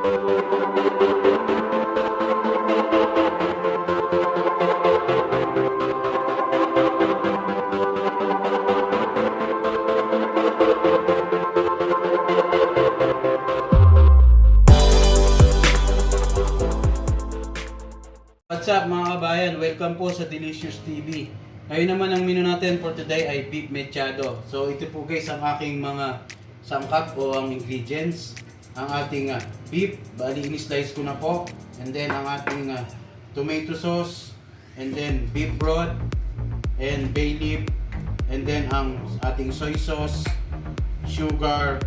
What's up mga kabayan? Welcome po sa Delicious TV. Ngayon naman ang menu natin for today ay beef mechado. So ito po guys ang aking mga sangkap o ang ingredients. Ang ating beef, bali ini-slice ko na po. And then ang ating tomato sauce. And then beef broth. And bay leaf. And then ang ating soy sauce, sugar,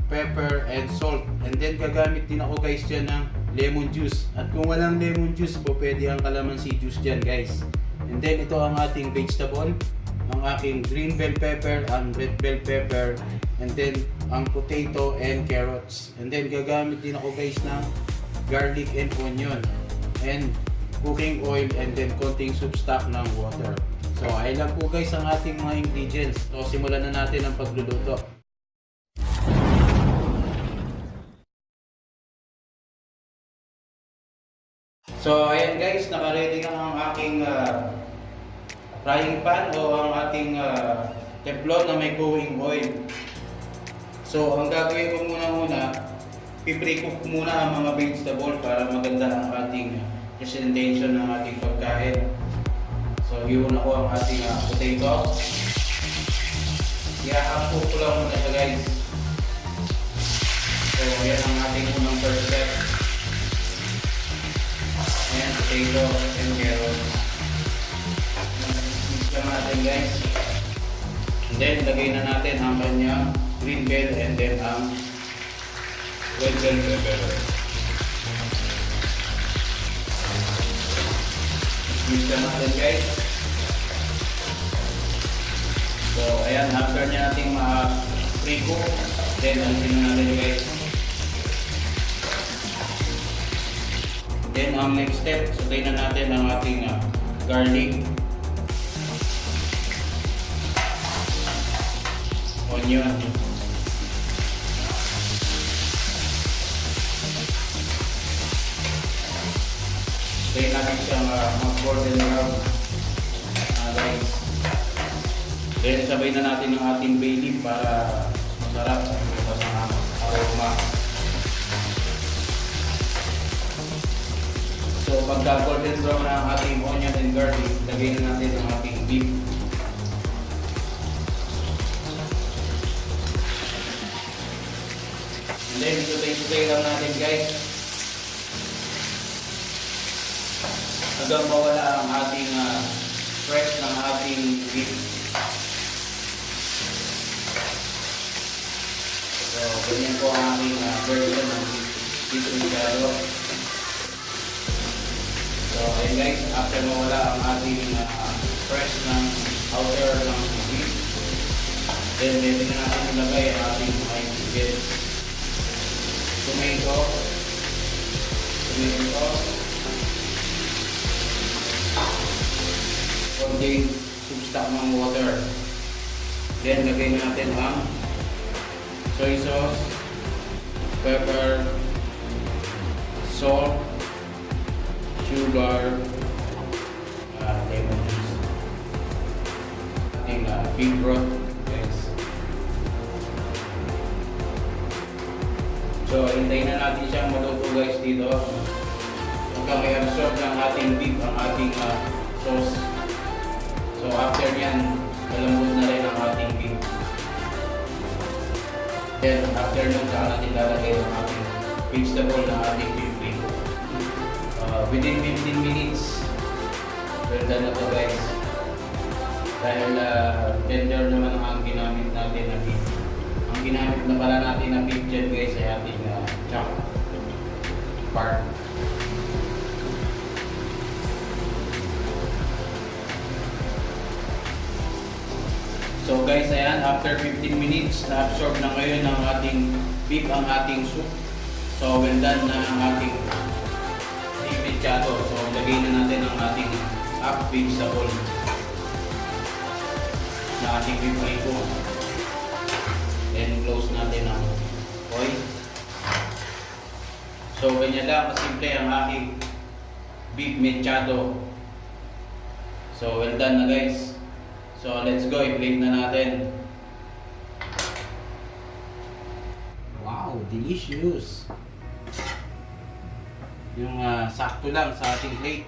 pepper, and salt. And then gagamit din ako guys dyan ng lemon juice. At kung walang lemon juice po, pwede ang calamansi juice dyan guys. And then ito ang ating vegetable, ang aking green bell pepper, ang red bell pepper, and then ang potato and carrots. And then gagamit din ako guys ng garlic and onion, and cooking oil, and then konting soup stock ng water. So ay lang po guys ang ating mga ingredients. So simulan na natin ang pagluluto. So ayan guys, naka-ready na ang aking frying pan o ang ating teflon na may cooking oil. So ang gagawin ko muna, piprecook muna ang mga vegetable para maganda ang ating presentation ng ating pagkain. So iwan ko ang ating potato. I-cook ko lang muna siya guys. So ayan ang ating unang first step. Ayan, potato and carrots. Mix lang natin guys. And then, lagay na natin ang kanyang green bell and then ang red bell pepper. Mix lang natin guys. So, ayan, after niya natin ma-pre-cook, then alisin na natin guys. Then ang next step, sabay na natin ang ating garlic, onion, sabay natin siyang mag-golden brown guys. Then sabay na natin ang ating bay leaf para masarap sa aroma. So pagka golden brown na ang ating onion and garlic, lagay na natin ang ating beef. And then isutay-sutay lang natin guys hanggang mawala ang ating fresh ng ating beef. So ganyan po ang ating version ng beef mechado. So ayun guys, after mawala ang ating fresh ng outer ng beef, then pwede na natin ilagay ang ating mga ingredients. Tomato, konting soup stock ng water. Then lagay na natin ang soy sauce, pepper, salt, sugar, lemon juice, ating beef broth guys. So hintayin na natin siyang maluto guys dito hanggang i-absorb ng ating beef ang ating sauce. So after yan, malambot na rin ang ating beef. Then after nun, saka natin lalagay ang ating vegetable ng ating beef. Within 15 minutes, well done na to guys. Dahil tender naman ang ginamit natin na beef. Ang ginamit na pala natin na beef dyan guys ay ating chop part. So guys, ayan, after 15 minutes, na-absorb na ngayon ng ating beef ang ating soup. So well done na ang ating mechado. So lagay na natin ang ating half vegetable na ating piprito. Then close natin ang oil. So ganyan lang kasimple ang aking beef mechado. So well done na guys. So let's go, i-plate na natin. Wow, delicious. Yung sakto lang sa ating plate.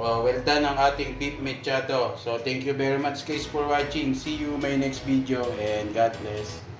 Well done ang ating beef mechado. So thank you very much guys for watching. See you in my next video and God bless.